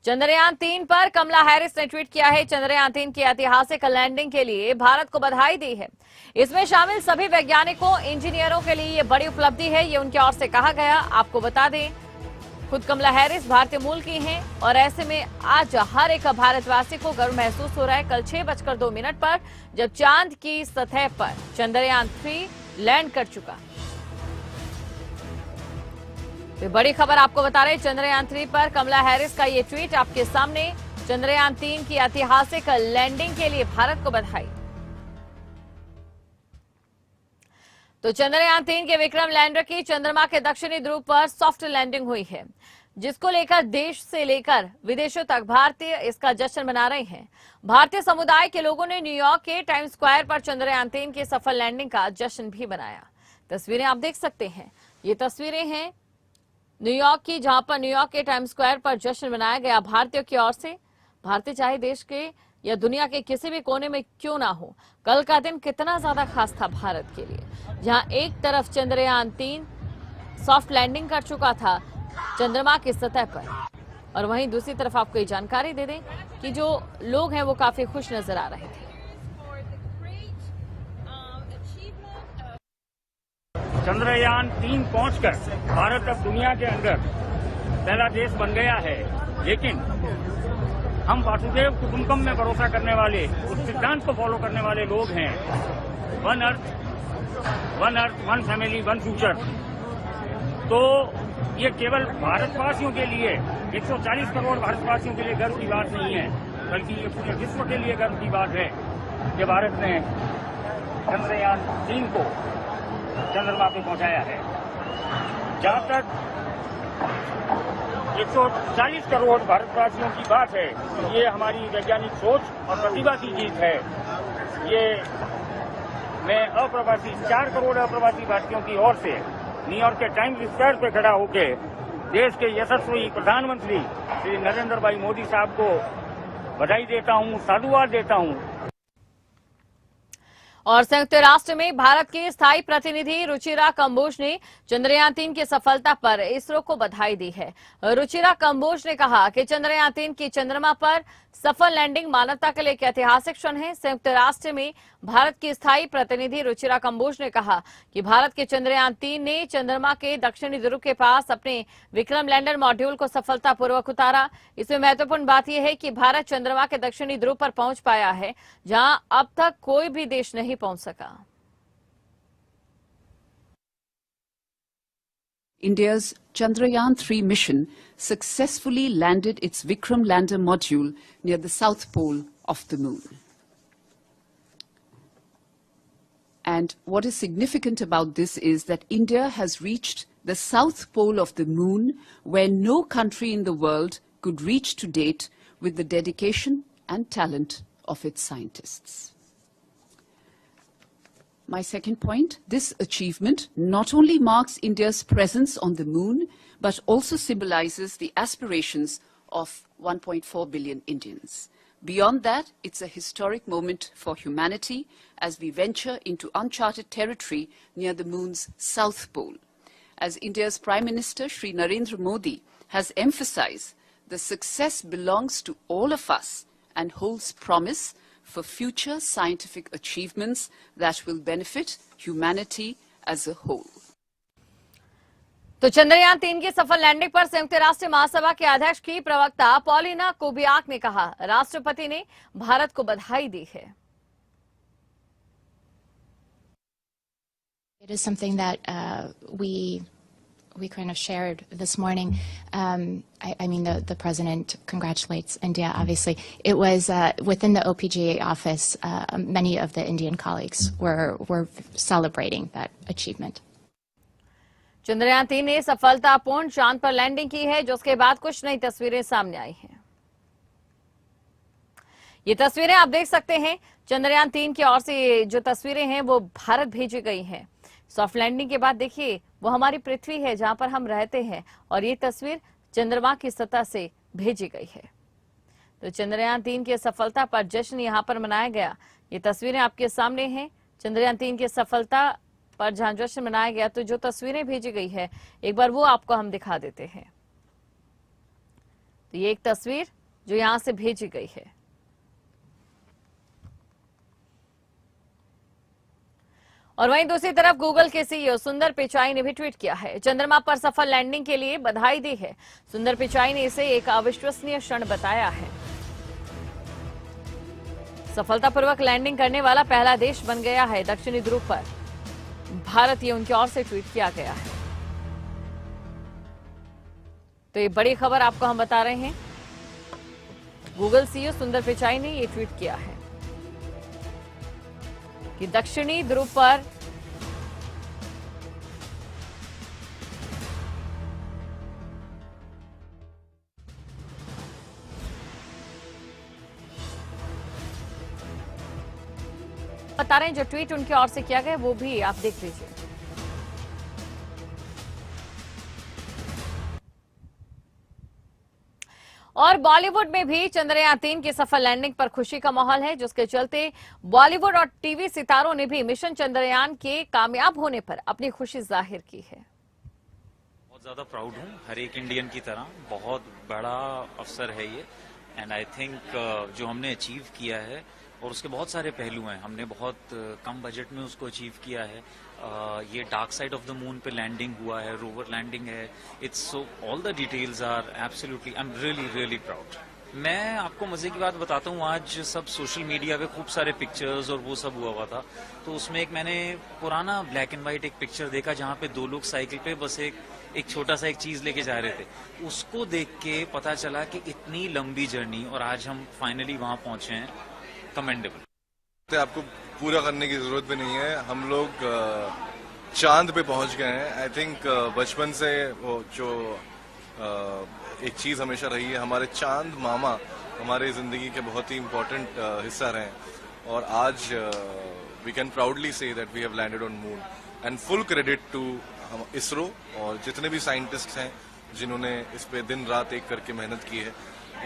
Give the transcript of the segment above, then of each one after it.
चंद्रयान-3 पर कमला हैरिस ने ट्वीट किया है। चंद्रयान-3 की ऐतिहासिक लैंडिंग के लिए भारत को बधाई दी है। इसमें शामिल सभी वैज्ञानिकों, इंजीनियरों के लिए ये बड़ी उपलब्धि है, ये उनकी ओर से कहा गया। आपको बता दें, खुद कमला हैरिस भारतीय मूल की हैं और ऐसे में आज हर एक भारतवासी को गर्व महसूस हो रहा है। कल 6:02 पर जब चांद की सतह पर चंद्रयान-3 लैंड कर चुका। तो बड़ी खबर आपको बता रहे, चंद्रयान-3 पर कमला हैरिस का ये ट्वीट आपके सामने। चंद्रयान-3 की ऐतिहासिक लैंडिंग के लिए भारत को बधाई। तो चंद्रयान-3 के विक्रम लैंडर की चंद्रमा के दक्षिणी ध्रुव पर सॉफ्ट लैंडिंग हुई है, जिसको लेकर देश से लेकर विदेशों तक भारतीय इसका जश्न मना रहे हैं। भारतीय समुदाय के लोगों ने न्यूयॉर्क के टाइम्स स्क्वायर पर चंद्रयान-3 की सफल लैंडिंग का जश्न भी मनाया। तस्वीरें आप देख सकते हैं, ये तस्वीरें हैं न्यूयॉर्क की, जहां पर न्यूयॉर्क के टाइम्स स्क्वायर पर जश्न मनाया गया भारतीयों की ओर से। भारतीय चाहे देश के या दुनिया के किसी भी कोने में क्यों ना हो, कल का दिन कितना ज्यादा खास था भारत के लिए, जहां एक तरफ चंद्रयान-3 सॉफ्ट लैंडिंग कर चुका था चंद्रमा की सतह पर, और वहीं दूसरी तरफ आपको ये जानकारी दे दें कि जो लोग हैं वो काफी खुश नजर आ रहे थे। चंद्रयान-3 पहुंचकर भारत अब दुनिया के अंदर पहला देश बन गया है, लेकिन हम वासुदेव कुटुंबकम में भरोसा करने वाले, उस सिद्धांत को फॉलो करने वाले लोग हैं। One earth, one family, one future. तो ये केवल भारतवासियों के लिए, 140 करोड़ भारतवासियों के लिए गर्व की बात नहीं है, बल्कि ये पूरे विश्व के लिए गर्व की बात है कि भारत ने चंद्रयान-3 को चंद्रमा पे पहुंचाया है। जहां तक 140 करोड़ भारतवासियों की बात है, ये हमारी वैज्ञानिक सोच और प्रतिभा की जीत है। ये मैं अप्रवासी 4 करोड़ अप्रवासी भारतीयों की ओर से न्यूयॉर्क के टाइम्स स्क्वायर पे खड़ा होकर देश के यशस्वी प्रधानमंत्री श्री नरेंद्र भाई मोदी साहब को बधाई देता हूं, साधुवाद देता हूं। और संयुक्त राष्ट्र में भारत की स्थायी प्रतिनिधि रुचिरा कंबोज ने चंद्रयान-3 की सफलता पर इसरो को बधाई दी है। रुचिरा कंबोज ने कहा कि चंद्रयान-3 की चंद्रमा पर सफल लैंडिंग मानवता के लिए एक ऐतिहासिक क्षण है। संयुक्त राष्ट्र में भारत की स्थायी प्रतिनिधि रुचिरा कंबोज ने कहा कि भारत के चंद्रयान-3 ने चंद्रमा के दक्षिणी ध्रुव के पास अपने विक्रम लैंडर मॉड्यूल को सफलतापूर्वक उतारा। इसमें महत्वपूर्ण बात यह है कि भारत चंद्रमा के दक्षिणी ध्रुव पर पहुंच पाया है, जहां अब तक कोई भी देश नहीं पहुंच सका। India's Chandrayaan-3 mission successfully landed its Vikram lander module near the south pole of the moon. And what is significant about this is that India has reached the south pole of the moon, where no country in the world could reach to date, with the dedication and talent of its scientists. My second point, this achievement not only marks India's presence on the moon, but also symbolizes the aspirations of 1.4 billion Indians. Beyond that, it's a historic moment for humanity as we venture into uncharted territory near the moon's south pole. As India's Prime Minister, Shri Narendra Modi, has emphasized, the success belongs to all of us and holds promise for future scientific achievements that will benefit humanity as a whole. तो चंद्रयान-3 की सफल landing पर संयुक्त राष्ट्र महासभा के अध्यक्ष की प्रवक्ता पॉलिना कुबियाक ने कहा, राष्ट्रपति ने भारत को बधाई दी है। It is something that we kind of shared this morning. I mean, the president congratulates India, obviously. It was within the OPGA office, many of the Indian colleagues were celebrating that achievement. Chandrayaan-3 ने सफलतापूर्ण चांद पर landing की है, जो उसके बाद कुछ नई तस्वीरें सामने आई हैं। ये तस्वीरें आप देख सकते हैं, चंद्रयान-3 की ओर से जो तस्वीरें हैं वो भारत भेजी गई हैं। सॉफ्ट लैंडिंग के बाद देखिए, वो हमारी पृथ्वी है जहां पर हम रहते हैं, और ये तस्वीर चंद्रमा की सतह से भेजी गई है। तो चंद्रयान-3 की सफलता पर जश्न यहां पर मनाया गया। ये तस्वीरें आपके सामने हैं, चंद्रयान-3 की सफलता पर जहां जश्न मनाया गया। तो जो तस्वीरें भेजी गई है, एक बार वो आपको हम दिखा देते हैं। तो ये एक तस्वीर जो यहां से भेजी गई है। और वहीं दूसरी तरफ गूगल के सीईओ सुंदर पिचाई ने भी ट्वीट किया है। चंद्रमा पर सफल लैंडिंग के लिए बधाई दी है। सुंदर पिचाई ने इसे एक अविश्वसनीय क्षण बताया है। सफलतापूर्वक लैंडिंग करने वाला पहला देश बन गया है दक्षिणी ध्रुव पर भारत, ये उनकी ओर से ट्वीट किया गया है। तो ये बड़ी खबर आपको हम बता रहे हैं। गूगल सीईओ सुंदर पिचाई ने ये ट्वीट किया है कि दक्षिणी ध्रुव पर बता रहे हैं। जो ट्वीट उनकी ओर से किया गया वो भी आप देख लीजिए। और बॉलीवुड में भी चंद्रयान-3 की सफल लैंडिंग पर खुशी का माहौल है, जिसके चलते बॉलीवुड और टीवी सितारों ने भी मिशन चंद्रयान के कामयाब होने पर अपनी खुशी जाहिर की है। बहुत ज्यादा प्राउड हूँ, हर एक इंडियन की तरह। बहुत बड़ा अवसर है ये एंड आई थिंक जो हमने अचीव किया है और उसके बहुत सारे पहलू हैं। हमने बहुत कम बजट में उसको अचीव किया है। ये dark side of the moon पे लैंडिंग हुआ है, रोवर लैंडिंग है। It's so all the details are absolutely, I am really proud. मैं आपको मजे की बात बताता हूँ, आज सब सोशल मीडिया पे खूब सारे पिक्चर्स और वो सब हुआ था, तो उसमें एक मैंने पुराना ब्लैक एंड व्हाइट एक पिक्चर देखा जहाँ पे दो लोग साइकिल पे बस एक छोटा सा एक चीज लेके जा रहे थे। उसको देख के पता चला कि इतनी लंबी जर्नी और आज हम फाइनली वहां पहुंचे हैं। कमेंडेबल। आपको पूरा करने की जरूरत भी नहीं है, हम लोग चांद पे पहुंच गए हैं। आई थिंक बचपन से वो जो एक चीज हमेशा रही है, हमारे चांद मामा हमारे जिंदगी के बहुत ही इम्पोर्टेंट हिस्सा रहे हैं और आज we can proudly say that we have landed on moon and full credit to ISRO और जितने भी साइंटिस्ट हैं जिन्होंने इस पे दिन रात एक करके मेहनत की है।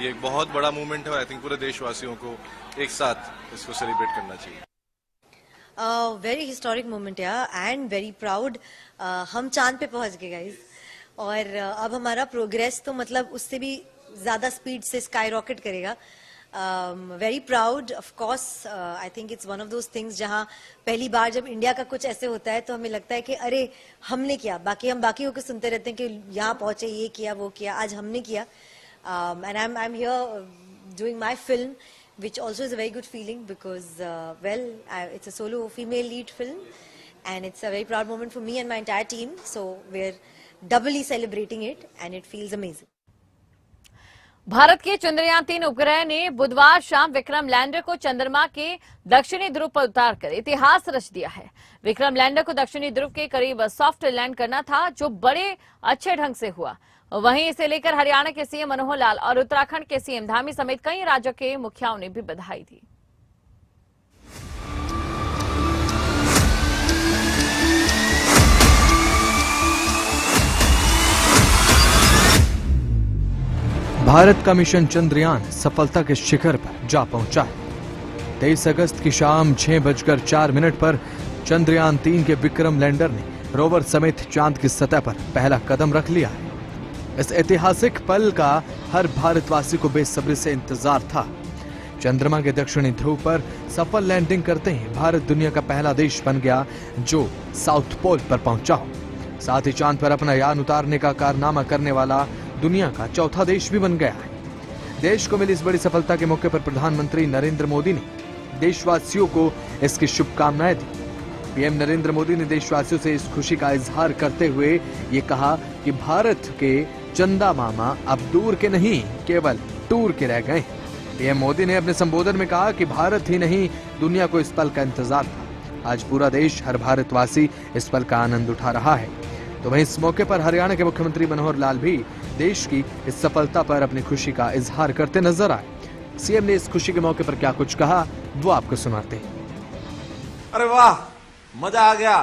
ये एक बहुत बड़ा मूवमेंट है और आई थिंक पूरे देशवासियों को एक साथ इसको सेलिब्रेट करना चाहिए। वेरी हिस्टोरिक मोमेंट है एंड वेरी प्राउड। हम चांद पे पहुंच गए गाइस और अब हमारा प्रोग्रेस तो मतलब उससे भी ज्यादा स्पीड से स्काई रॉकेट करेगा। Very proud of course. I think it's one of those things जहां पहली बार जब इंडिया का कुछ ऐसे होता है तो हमें लगता है कि अरे हमने किया, बाकी हम बाकियों को सुनते रहते हैं कि यहाँ पहुंचे, ये किया वो किया, आज हमने किया। And I'm here doing my film, which also is a very good feeling because it's a solo female lead film and it's a very proud moment for me and my entire team, so we're doubly celebrating it and it feels amazing. Bharat के चंद्रयान-3 उपग्रह ने बुधवार शाम Vikram lander को चंद्रमा के दक्षिणी ध्रुव पर उतारकर इतिहास रच दिया है। विक्रम लैंडर को दक्षिणी ध्रुव के करीब सॉफ्ट लैंड करना था, जो बड़े अच्छे ढंग से हुआ। वहीं इसे लेकर हरियाणा के सीएम मनोहर लाल और उत्तराखंड के सीएम धामी समेत कई राज्यों के मुखियाओं ने भी बधाई दी। भारत का मिशन चंद्रयान सफलता के शिखर पर जा पहुंचा है। 23 अगस्त की शाम 6:04 पर चंद्रयान-3 के विक्रम लैंडर ने रोवर समेत चांद की सतह पर पहला कदम रख लिया है। इस ऐतिहासिक पल का हर भारतवासी को बेसब्री से इंतजार था। चंद्रमा के दक्षिणी ध्रुव पर सफल लैंडिंग करते ही भारत दुनिया का पहला देश बन गया जो साउथ पोल पर पहुंचा हो। साथ ही चांद पर अपना यान उतारने का कारनामा करने वाला दुनिया का चौथा देश भी बन गया है। देश को मिली इस बड़ी सफलता के मौके पर प्रधानमंत्री नरेंद्र मोदी ने देशवासियों को इसकी शुभकामनाएं दी। पीएम नरेंद्र मोदी ने देशवासियों से इस खुशी का इजहार करते हुए ये कहा कि भारत के चंदा मामा अब दूर के नहीं, केवल टूर के रह गए। पीएम मोदी ने अपने संबोधन में कहा कि भारत ही नहीं, दुनिया को इस पल का इंतजार था। आज पूरा देश, हर भारतवासी इस पल का आनंद उठा रहा है। तो वहीं इस मौके पर हरियाणा के मुख्यमंत्री मनोहर लाल भी देश की इस सफलता पर अपनी खुशी का इजहार करते नजर आए। सीएम ने इस खुशी के मौके पर क्या कुछ कहा, वो आपको सुनाते हैं। अरे वाह, मजा आ गया।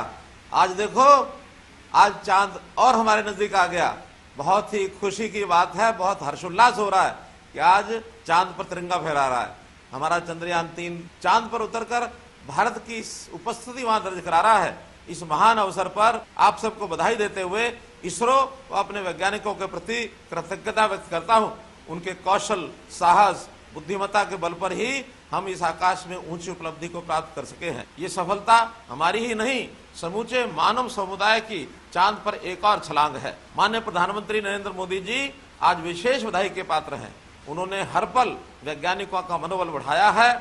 आज देखो, आज चांद और हमारे नजदीक आ गया। बहुत ही खुशी की बात है, बहुत हर्षोल्लास हो रहा है कि आज चांद पर तिरंगा फहरा रहा है। हमारा चंद्रयान-3 चांद पर उतरकर भारत की उपस्थिति वहां दर्ज करा रहा है। इस महान अवसर पर आप सबको बधाई देते हुए इसरो व अपने वैज्ञानिकों के प्रति कृतज्ञता व्यक्त करता हूं। उनके कौशल, साहस, बुद्धिमत्ता के बल पर ही हम इस आकाश में ऊंची उपलब्धि को प्राप्त कर सके हैं। ये सफलता हमारी ही नहीं, समूचे मानव समुदाय की चांद पर एक और छलांग है। माननीय प्रधानमंत्री नरेंद्र मोदी जी आज विशेष बधाई के पात्र हैं। उन्होंने हर पल वैज्ञानिकों का मनोबल बढ़ाया है,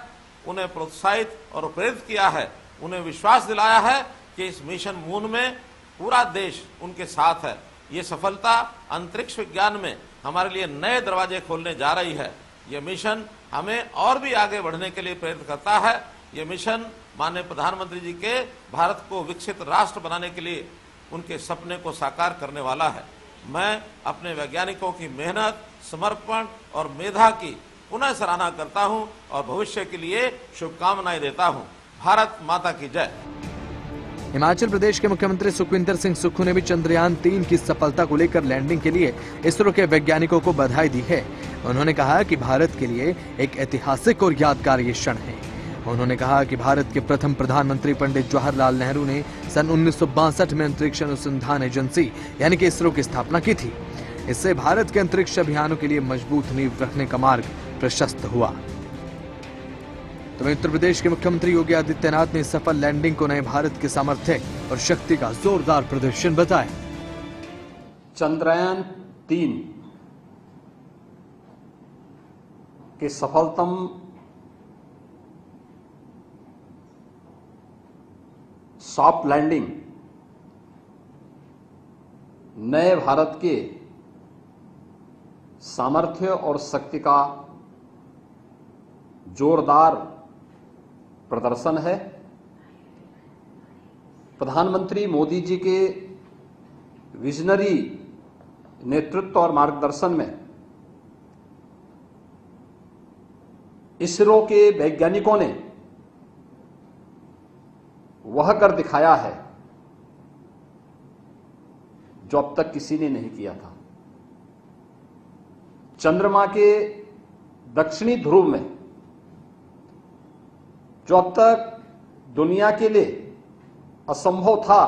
उन्हें प्रोत्साहित और प्रेरित किया है, उन्हें विश्वास दिलाया है कि इस मिशन मून में पूरा देश उनके साथ है। ये सफलता अंतरिक्ष विज्ञान में हमारे लिए नए दरवाजे खोलने जा रही है। ये मिशन हमें और भी आगे बढ़ने के लिए प्रेरित करता है। ये मिशन माननीय प्रधानमंत्री जी के भारत को विकसित राष्ट्र बनाने के लिए उनके सपने को साकार करने वाला है। मैं अपने वैज्ञानिकों की मेहनत, समर्पण और मेधा की पुनः सराहना करता हूं और भविष्य के लिए शुभकामनाएं देता हूं। भारत माता की जय। हिमाचल प्रदेश के मुख्यमंत्री सुखविंदर सिंह सुक्खू ने भी चंद्रयान 3 की सफलता को लेकर लैंडिंग के लिए इसरो के वैज्ञानिकों को बधाई दी है। उन्होंने कहा कि भारत के लिए एक ऐतिहासिक और यादगार ये क्षण है। उन्होंने कहा कि भारत के प्रथम प्रधानमंत्री पंडित जवाहरलाल नेहरू ने सन 1962 में अंतरिक्ष अनुसंधान एजेंसी यानी कि इसरो की स्थापना की थी। इससे भारत के अंतरिक्ष अभियानों के लिए मजबूत नींव रखने का मार्ग प्रशस्त हुआ। तो उत्तर प्रदेश के मुख्यमंत्री योगी आदित्यनाथ ने सफल लैंडिंग को नए भारत के सामर्थ्य और शक्ति का जोरदार प्रदर्शन बताया। चंद्रयान 3 के सफलतम सॉफ्ट लैंडिंग नए भारत के सामर्थ्य और शक्ति का जोरदार प्रदर्शन है। प्रधानमंत्री मोदी जी के विजनरी नेतृत्व और मार्गदर्शन में इसरो के वैज्ञानिकों ने वह कर दिखाया है जो अब तक किसी ने नहीं किया था। चंद्रमा के दक्षिणी ध्रुव में जो अब तक दुनिया के लिए असंभव था,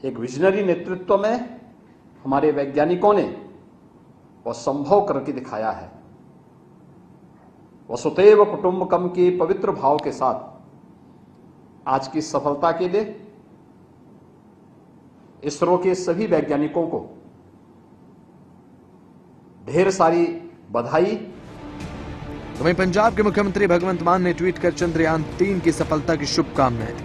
एक विजनरी नेतृत्व में हमारे वैज्ञानिकों ने वह संभव करके दिखाया है। वसुधैव कुटुंबकम के पवित्र भाव के साथ आज की सफलता के लिए इसरो के सभी वैज्ञानिकों को ढेर सारी बधाई। वहीं पंजाब के मुख्यमंत्री भगवंत मान ने ट्वीट कर चंद्रयान 3 की सफलता की शुभकामनाएं दी।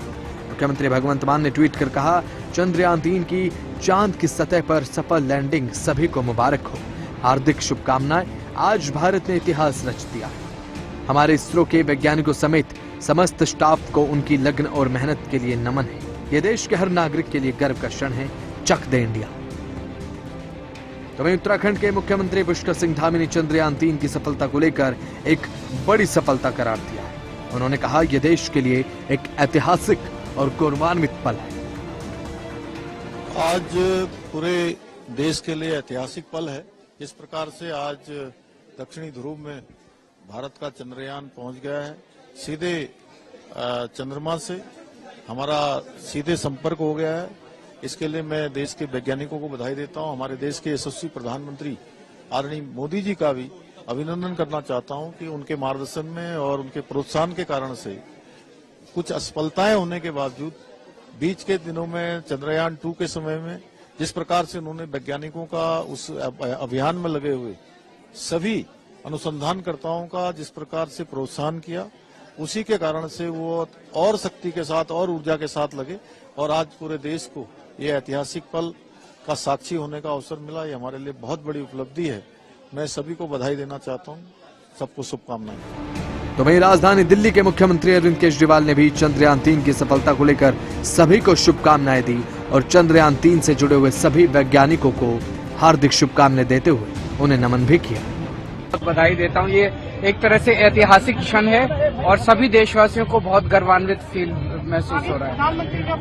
मुख्यमंत्री भगवंत मान ने ट्वीट कर कहा, चंद्रयान 3 की चांद की सतह पर सफल लैंडिंग सभी को मुबारक हो। हार्दिक शुभकामनाएं। आज भारत ने इतिहास रच दिया। हमारे इसरो के वैज्ञानिकों समेत समस्त स्टाफ को उनकी लगन और मेहनत के लिए नमन है। ये देश के हर नागरिक के लिए गर्व का क्षण है। चक दे इंडिया। तो वहीं उत्तराखंड के मुख्यमंत्री पुष्कर सिंह धामी ने चंद्रयान 3 की सफलता को लेकर एक बड़ी सफलता करार दिया है। उन्होंने कहा, यह देश के लिए एक ऐतिहासिक और गौरवान्वित पल है। आज पूरे देश के लिए ऐतिहासिक पल है। इस प्रकार से आज दक्षिणी ध्रुव में भारत का चंद्रयान पहुंच गया है। सीधे चंद्रमा से हमारा सीधे संपर्क हो गया है। इसके लिए मैं देश के वैज्ञानिकों को बधाई देता हूं। हमारे देश के यशस्वी प्रधानमंत्री आदरणीय मोदी जी का भी अभिनंदन करना चाहता हूं कि उनके मार्गदर्शन में और उनके प्रोत्साहन के कारण से कुछ असफलताएं होने के बावजूद बीच के दिनों में चंद्रयान 2 के समय में जिस प्रकार से उन्होंने वैज्ञानिकों का उस अभियान में लगे हुए सभी अनुसंधानकर्ताओं का जिस प्रकार से प्रोत्साहन किया, उसी के कारण से वो और शक्ति के साथ और ऊर्जा के साथ लगे और आज पूरे देश को ये ऐतिहासिक पल का साक्षी होने का अवसर मिला। ये हमारे लिए बहुत बड़ी उपलब्धि है। मैं सभी को बधाई देना चाहता हूँ। सबको शुभकामनाएं। तो वहीं राजधानी दिल्ली के मुख्यमंत्री अरविंद केजरीवाल ने भी चंद्रयान 3 की सफलता को लेकर सभी को शुभकामनाएं दी और चंद्रयान 3 से जुड़े हुए सभी वैज्ञानिकों को हार्दिक शुभकामनाएं देते हुए उन्हें नमन भी किया। बधाई देता हूँ। ये एक तरह से ऐतिहासिक क्षण है और सभी देशवासियों को बहुत गर्वान्वित फील महसूस हो रहा है।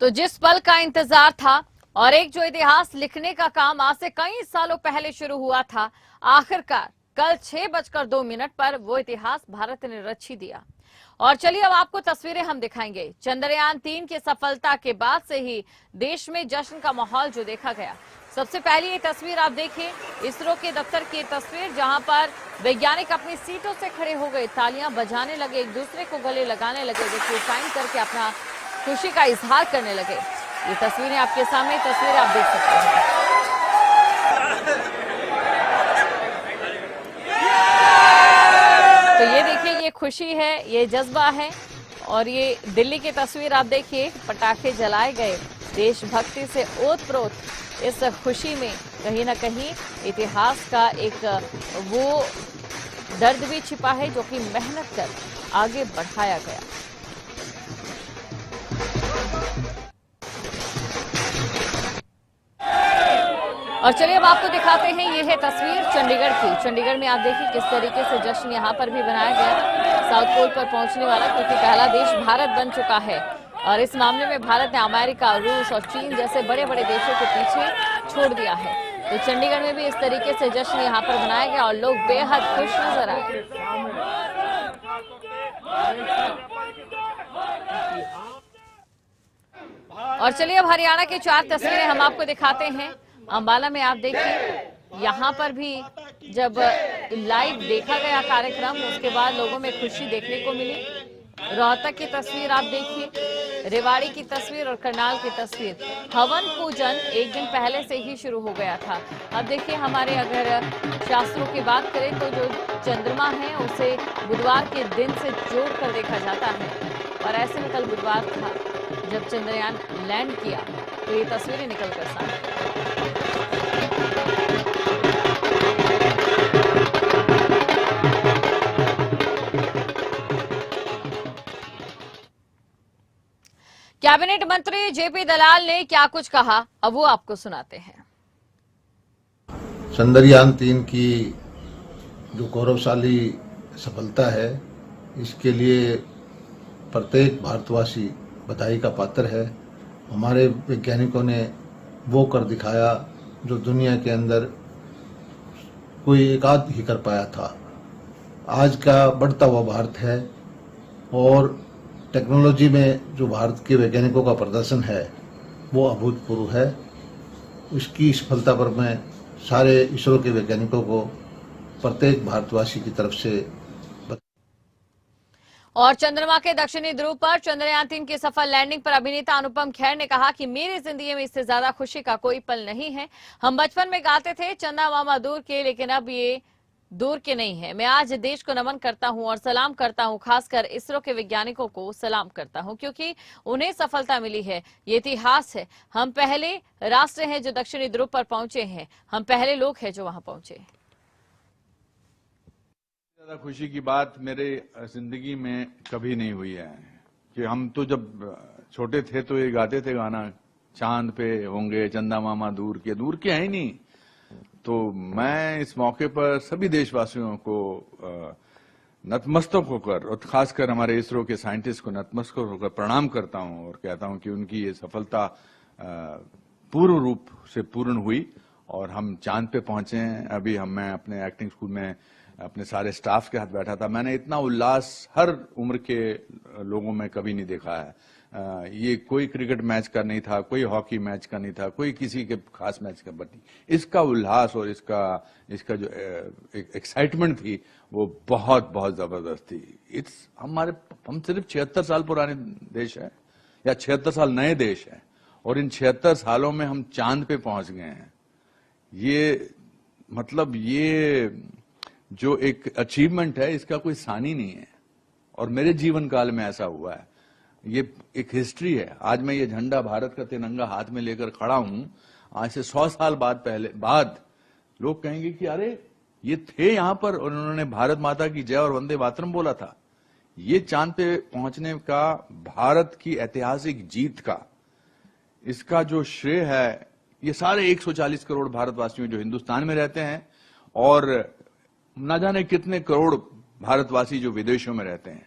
तो जिस पल का इंतजार था और एक जो इतिहास लिखने का काम आज से कई सालों पहले शुरू हुआ था, आखिरकार कल 6:02 पर वो इतिहास भारत ने रच ही दिया। और चलिए अब आपको तस्वीरें हम दिखाएंगे। चंद्रयान 3 की सफलता के बाद से ही देश में जश्न का माहौल जो देखा गया। सबसे पहली ये तस्वीर आप देखिए, इसरो के दफ्तर की तस्वीर, जहां पर वैज्ञानिक अपनी सीटों से खड़े हो गए, तालियां बजाने लगे, एक दूसरे को गले लगाने लगे, देखिए साइन करके अपना खुशी का इजहार करने लगे। ये तस्वीरें आपके सामने, तस्वीरें आप देख सकते हैं। तो ये देखिए, ये खुशी है, ये जज्बा है। और ये दिल्ली की तस्वीर आप देखिए, पटाखे जलाए गए, देशभक्ति से ओत-प्रोत। इस खुशी में कहीं ना कहीं इतिहास का एक वो दर्द भी छिपा है जो कि मेहनत कर आगे बढ़ाया गया। और चलिए अब आपको दिखाते हैं, ये है तस्वीर चंडीगढ़ की। चंडीगढ़ में आप देखिए किस तरीके से जश्न यहाँ पर भी बनाया गया, साउथ पोल पर पहुंचने वाला, क्योंकि पहला देश भारत बन चुका है। और इस मामले में भारत ने अमेरिका, रूस और चीन जैसे बड़े बड़े देशों को पीछे छोड़ दिया है। तो चंडीगढ़ में भी इस तरीके से जश्न यहाँ पर मनाया गया और लोग बेहद खुश नजर आए। और चलिए अब हरियाणा की 4 तस्वीरें हम आपको दिखाते हैं। अंबाला में आप देखिए, यहाँ पर भी जब लाइव देखा गया कार्यक्रम, उसके बाद लोगों में खुशी देखने को मिली। रोहतक की तस्वीर आप देखिए, रेवाड़ी की तस्वीर और करनाल की तस्वीर। हवन पूजन एक दिन पहले से ही शुरू हो गया था। अब देखिए, हमारे अगर शास्त्रों की बात करें तो जो चंद्रमा है उसे बुधवार के दिन से जोड़कर देखा जाता है। और ऐसे में कल बुधवार था जब चंद्रयान लैंड किया, तो ये तस्वीरें निकल कर सामने। कैबिनेट मंत्री जेपी दलाल ने क्या कुछ कहा, अब वो आपको सुनाते हैं। चंद्रयान 3 की जो गौरवशाली सफलता है, इसके लिए प्रत्येक भारतवासी बधाई का पात्र है। हमारे वैज्ञानिकों ने वो कर दिखाया जो दुनिया के अंदर कोई एक आध ही कर पाया था। आज का बढ़ता हुआ भारत है और टेक्नोलॉजी में जो भारत के वैज्ञानिकों का प्रदर्शन है वो अभूतपूर्व है। उसकी सफलता पर मैं सारे इसरो के वैज्ञानिकों को प्रत्येक भारतवासी की तरफ से। और चंद्रमा के दक्षिणी ध्रुव पर चंद्रयान 3 की सफल लैंडिंग पर अभिनेता अनुपम खेर ने कहा कि मेरी जिंदगी में इससे ज्यादा खुशी का कोई पल नहीं है। हम बचपन में गाते थे चंदा मामा दूर के, लेकिन अब ये दूर के नहीं है। मैं आज देश को नमन करता हूं और सलाम करता हूं, खासकर इसरो के वैज्ञानिकों को सलाम करता हूं, क्योंकि उन्हें सफलता मिली है। ये इतिहास है। हम पहले राष्ट्र हैं जो दक्षिणी ध्रुव पर पहुंचे हैं। हम पहले लोग हैं जो वहां पहुंचे। ज्यादा खुशी की बात मेरे जिंदगी में कभी नहीं हुई है कि हम तो जब छोटे थे तो ये गाते थे गाना, चांद पे होंगे चंदा मामा दूर के है ही नहीं। तो मैं इस मौके पर सभी देशवासियों को नतमस्तक होकर और खासकर हमारे इसरो के साइंटिस्ट को नतमस्तक होकर प्रणाम करता हूं और कहता हूं कि उनकी ये सफलता पूर्ण रूप से पूर्ण हुई और हम चांद पे पहुंचे हैं। अभी मैं अपने एक्टिंग स्कूल में अपने सारे स्टाफ के साथ बैठा था। मैंने इतना उल्लास हर उम्र के लोगों में कभी नहीं देखा है। ये कोई क्रिकेट मैच का नहीं था, कोई हॉकी मैच का नहीं था, कोई किसी के खास मैच का नहीं। इसका उल्लास और इसका जो एक्साइटमेंट थी वो बहुत बहुत जबरदस्त थी। हम सिर्फ 76 साल पुराने देश है या 76 साल नए देश है और इन 76 सालों में हम चांद पे पहुंच गए हैं। ये मतलब ये जो एक अचीवमेंट है इसका कोई सानी नहीं है और मेरे जीवन काल में ऐसा हुआ है। ये एक हिस्ट्री है। आज मैं ये झंडा, भारत का तिरंगा हाथ में लेकर खड़ा हूं। आज से 100 साल बाद लोग कहेंगे कि अरे ये थे यहां पर और उन्होंने भारत माता की जय और वंदे मातरम बोला था। ये चांद पे पहुंचने का, भारत की ऐतिहासिक जीत का, इसका जो श्रेय है ये सारे 140 करोड़ भारतवासियों जो हिंदुस्तान में रहते हैं और न जाने कितने करोड़ भारतवासी जो विदेशों में रहते हैं।